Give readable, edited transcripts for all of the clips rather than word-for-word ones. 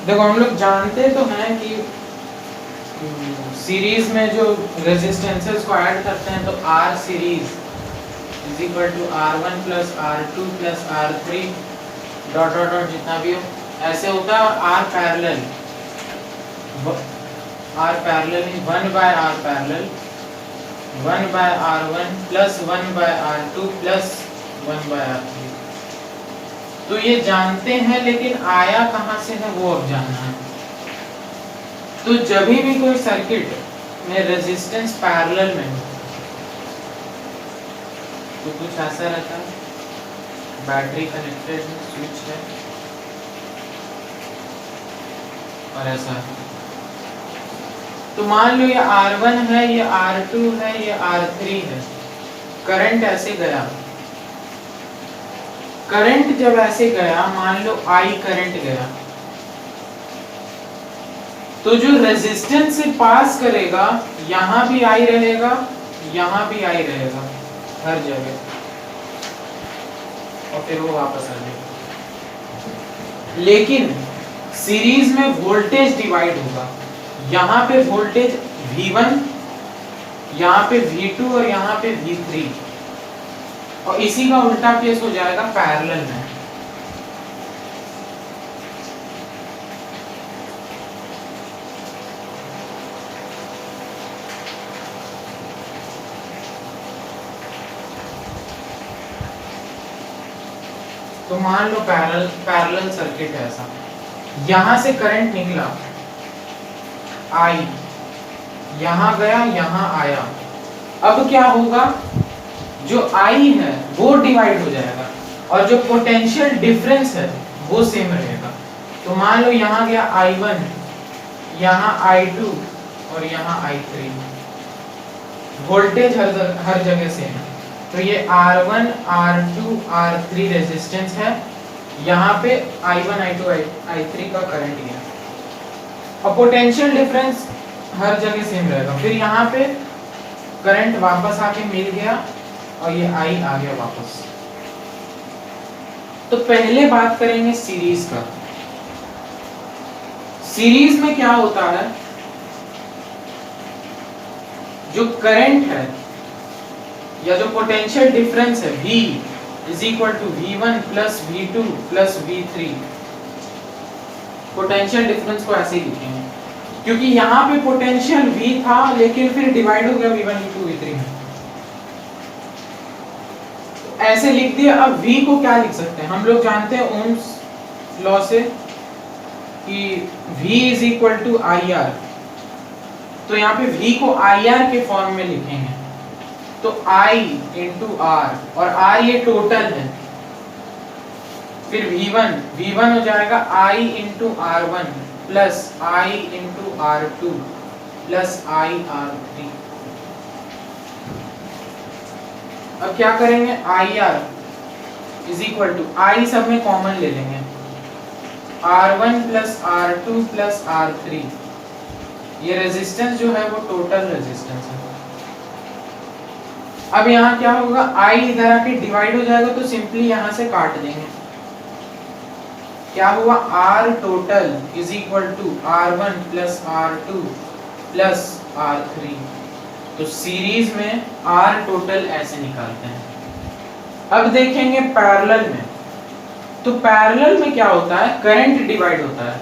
देखो हम लोग जानते तो हैं कि सीरीज में जो रेजिस्टेंसेस को ऐड करते हैं तो R series is equal to R1 plus R2 plus R3 dot dot dot जितना भी हो ऐसे होता है। और R parallel in 1 by R parallel 1 by R1 plus 1 by R2 plus 1 by R3। तो ये जानते हैं, लेकिन आया कहाँ से है वो अब जानना है। तो जब भी कोई सर्किट में रेजिस्टेंस पैरेलल में हो तो कुछ ऐसा रहता है, बैटरी कनेक्टेड है, स्विच है और ऐसा है। तो मान लो ये R1 है, ये R2 है, ये R3 है। करंट ऐसे गया, करंट जब ऐसे गया, मान लो I करंट गया, तो जो रेजिस्टेंस से पास करेगा यहां भी I रहेगा, यहां भी I रहेगा, हर जगह, और फिर वो वापस आ जाएगा। लेकिन सीरीज में वोल्टेज डिवाइड होगा, यहां पे वोल्टेज V1, यहां पे V2 और यहां पे V3, और इसी का उल्टा केस हो जाएगा पैरेलल में। तो मान लो पैरेलल सर्किट है ऐसा, यहां से करंट निकला I, यहां गया, यहां आया। अब क्या होगा, जो I है वो डिवाइड हो जाएगा और जो पोटेंशियल डिफरेंस है वो सेम रहेगा। तो मान लो यहां गया I1, यहां I2 और यहां I3, वोल्टेज हर जगह सेम है। तो ये R1, R2, R3 रेजिस्टेंस है, यहाँ पे I1, I2, I3 का करंट है, और पोटेंशियल डिफरेंस हर जगह सेम रहेगा। फिर यहाँ पे करंट वापस आके मिल गया और ये I आ गया वापस। तो पहले बात करेंगे सीरीज का। सीरीज में क्या होता है, जो करंट है या जो पोटेंशियल डिफरेंस है V is equal to V1 plus V2 plus V3। Potential difference को ऐसे ही लिखेंगे क्योंकि यहाँ पे पोटेंशियल V था लेकिन फिर डिवाइड हो गया V1, V2, V3 में, ऐसे लिख दिया। अब V को क्या लिख सकते हैं, हम लोग जानते हैं ओम्स लॉ से कि V is equal to IR। तो यहाँ पे V को IR के फॉर्म में लिखेंगे, तो I इंटू R, और R ये टोटल है। फिर V1 हो जाएगा I into R1 plus I into R2 plus I R3। अब क्या करेंगे, IR is equal to I सब में कॉमन ले लेंगे, R1 plus R2 plus R3। ये रेजिस्टेंस जो है वो टोटल रेजिस्टेंस है। अब यहाँ क्या होगा, I इधर आके डिवाइड हो जाएगा तो सिंपली यहाँ से काट देंगे। क्या हुआ, R total is equal to R1 plus R2 plus R3। तो सीरीज में R टोटल ऐसे निकालते हैं। अब देखेंगे पैरेलल में, तो पैरेलल में क्या होता है, करंट डिवाइड होता है।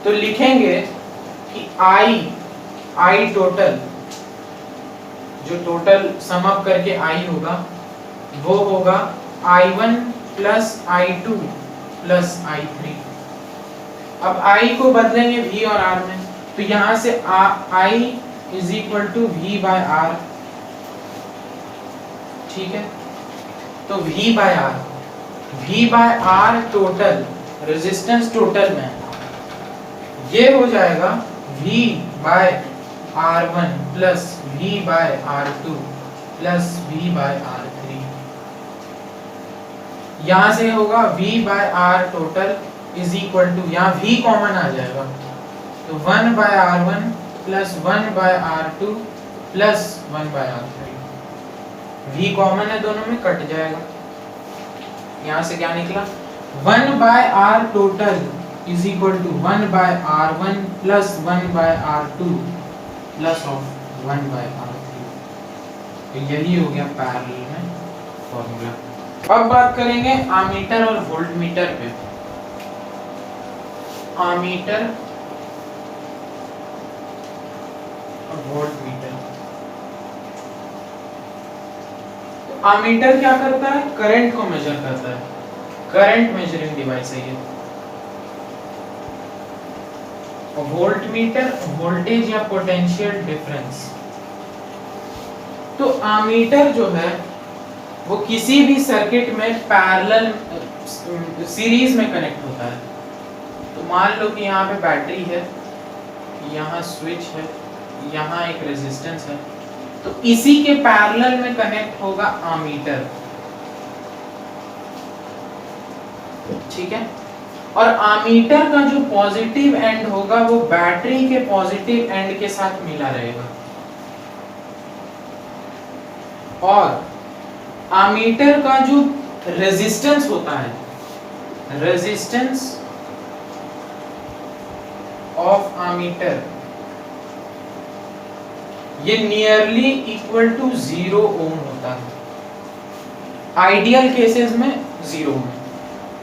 तो लिखेंगे कि I टोटल, जो टोटल सम अप करके I होगा वो होगा I1 plus I2 plus I3। अब I को बदलेंगे V और R में, तो यहां से I is equal to V by R। ठीक है, तो V by R total, resistance total में ये हो जाएगा V by R1 plus V by R2 plus V by R3। यहां से होगा V by R total is equal to, यहाँ V कॉमन आ जाएगा, तो 1 by R1 plus 1 by R2 plus 1 by R3। V common है दोनों में, कट जाएगा। यहां से क्या निकला, 1 by R total is equal to 1/r1 plus 1/r2 plus of 1/r3। तो यही हो गया पैरेलल में फॉर्मूला। अब बात करेंगे आमीटर और वोल्टमीटर पे। आमीटर और वोल्टमीटर। तो आमीटर क्या करता है? करंट को मेजर करता है, करंट मेजरिंग डिवाइस है ये। और वोल्टमीटर वोल्टेज या पोटेंशियल डिफरेंस। तो आमीटर जो है वो किसी भी सर्किट में पैरेलल सीरीज में कनेक्ट होता है। तो मान लो कि यहाँ पे बैटरी है, यहाँ स्विच है, यहाँ एक रेजिस्टेंस है, तो इसी के पैरेलल में कनेक्ट होगा आमीटर। ठीक है। और आमीटर का जो पॉजिटिव एंड होगा वो बैटरी के पॉजिटिव एंड के साथ मिला रहेगा। और आमीटर का जो रेजिस्टेंस होता है, रेजिस्टेंस ऑफ आमीटर, ये नियरली इक्वल टू 0 ओम होता है। आइडियल केसेस में 0 ओम,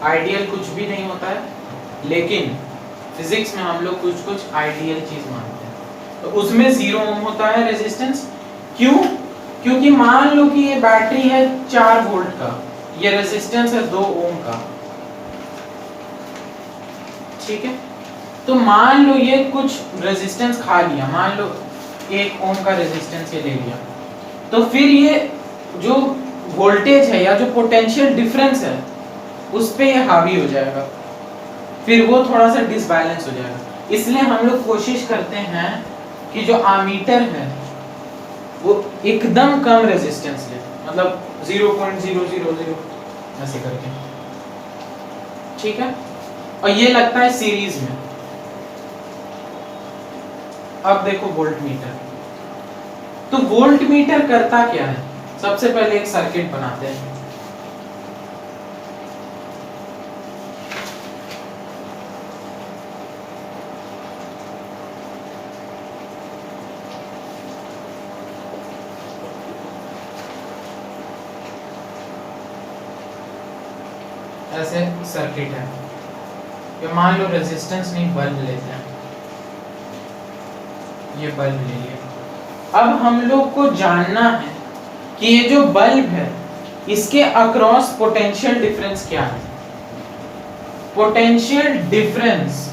आइडियल कुछ भी नहीं होता है, लेकिन फिजिक्स में हम लोग कुछ कुछ आइडियल चीज मानते हैं। तो उसमें 0 ओम होता है रेजिस्टेंस। क्यों? क्योंकि मान लो कि ये बैटरी है 4 वोल्ट का, ये रेजिस्टेंस है 2 ओम का। ठीक है। तो मान लो ये कुछ रेजिस्टेंस खा लिया, मान लो 1 ओम का रेजिस्टेंस ये ले लिया, तो फिर ये जो वोल्टेज है या जो पोटेंशियल डिफरेंस है उस पे ये हावी हो जाएगा, फिर वो थोड़ा सा डिसबैलेंस हो जाएगा। इसलिए हम लोग कोशिश करते हैं कि जो आमीटर है वो एकदम कम रेजिस्टेंस ले, मतलब 0.000 ऐसे करके। ठीक है। और ये लगता है सीरीज में। अब देखो वोल्टमीटर। तो वोल्टमीटर करता क्या है? सबसे पहले एक सर्किट बनाते हैं। ऐसे सर्किट है, ये मान लो रेजिस्टेंस नहीं, बल्ब लेते हैं, ये बल्ब ले लिया। अब हम लोग को जानना है कि ये जो बल्ब है इसके अक्रॉस पोटेंशियल डिफरेंस क्या है। Potential difference,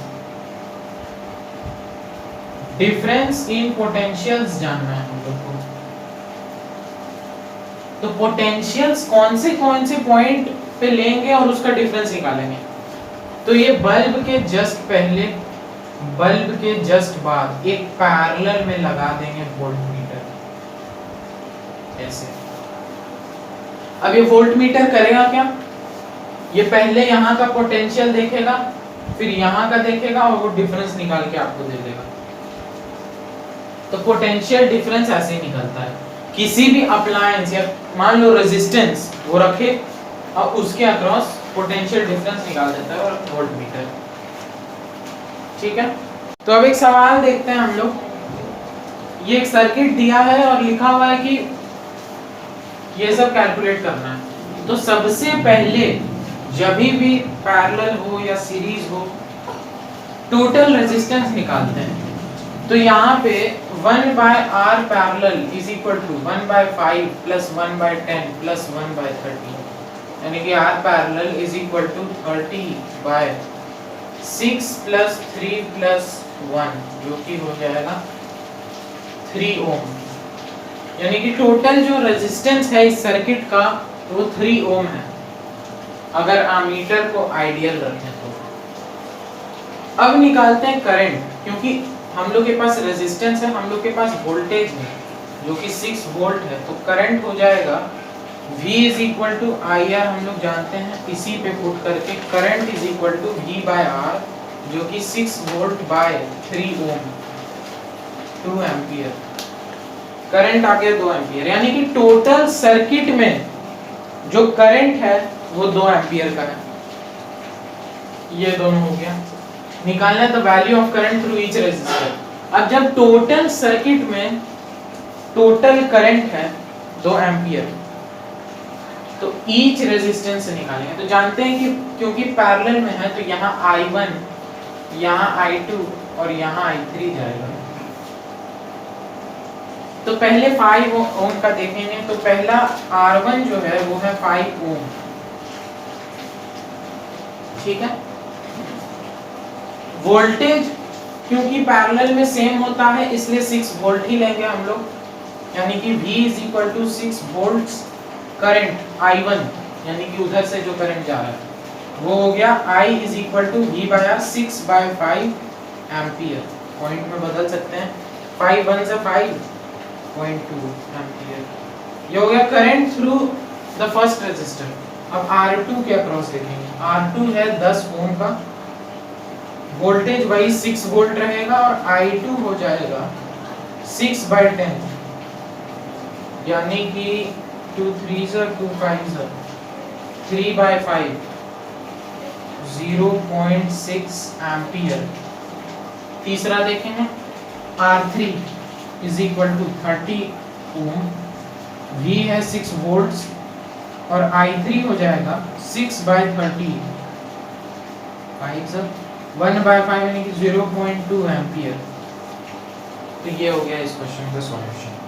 difference in potentials जानना है हम लोग को। तो पोटेंशियल्स कौन से पॉइंट पे लेंगे और उसका डिफरेंस निकालेंगे। तो ये बल्ब के जस्ट पहले, बल्ब के जस्ट बाद एक पैरेलल में लगा देंगे वोल्टमीटर ऐसे। अब ये वोल्टमीटर करेगा क्या? ये पहले यहाँ का पोटेंशियल देखेगा, फिर यहाँ का देखेगा और वो डिफरेंस निकाल के आपको दे देगा। तो पोटेंशियल डिफरेंस ऐसे ही निकलता है। किसी भी अप्लायंस या मान लो रेजिस्टेंस वो रखे और उसके अक्रॉस पोटेंशियल डिफरेंस निकाल देता है और वोल्टमीटर। ठीक है। तो अब एक सवाल देखते हैं हम लोग। ये एक सर्किट दिया है और लिखा हुआ है कि ये सब कैलकुलेट करना है। तो सबसे पहले जब भी पैरेलल हो या सीरीज हो, टोटल रेजिस्टेंस निकालते हैं। तो यहाँ पे 1/r parallel is equal to 1/5 plus 1/10 plus 1/30, यानी कि r parallel is equal to 30/6 plus 3 plus 1, जो कि हो जाएगा 3 ओम। यानी कि टोटल जो रेजिस्टेंस है इस सर्किट का वो 3 ओम है, अगर आमीटर को आइडियल रखें तो। अब निकालते हैं करंट, क्योंकि हम लोग के पास रेजिस्टेंस है, हम लोग के पास वोल्टेज है जो कि 6 वोल्ट है। तो करंट हो जाएगा V is equal to IR, हम लोग जानते हैं, इसी पे पुट करके current is equal to V/R, जो कि 6 volt by 3 ohm, 2 ampere. Current आ गया 2 एम्पियर, यानी कि टोटल सर्किट में जो करंट है वो 2 एम्पियर का है। ये दोनों हो गया। निकालना है the value of current through each resistor. अब जब टोटल सर्किट में टोटल करंट है 2 एम्पियर, तो ईच रेजिस्टेंस से निकालेंगे। तो जानते हैं कि क्योंकि पैरेलल में है तो यहाँ I1, यहाँ I2 और यहाँ I3 जाएगा। तो पहले 5 ओम का देखेंगे। तो पहला R1 जो है वो है 5 ओम, ठीक है। वोल्टेज क्योंकि पैरेलल में सेम होता है इसलिए 6 वोल्ट ही लेंगे हम लोग, यानी कि V is equal to 6 volts. Current I1 यानी कि उधर से जो करंट जा रहा है वो हो गया I is equal to V/6/5 ampere. Point में बदल सकते हैं, 5 1 से 5.2 एम्पियर। ये हो गया current through the first resistor. अब R2 के अक्रॉस देखेंगे। R2 है 10 ओम का, वोल्टेज वही 6 वोल्ट रहेगा और I2 हो जाएगा 6/10, यानी कि 2 3 2 5 3/5 0.6 एम्पियर। तीसरा देखेंगे R3 is equal to 30 ohm, V है 6 वोल्ट्स और I3 हो जाएगा 6/30 1/5 यानी कि 0.2 एम्पियर। तो ये हो गया इस क्वेश्चन का सॉल्यूशन।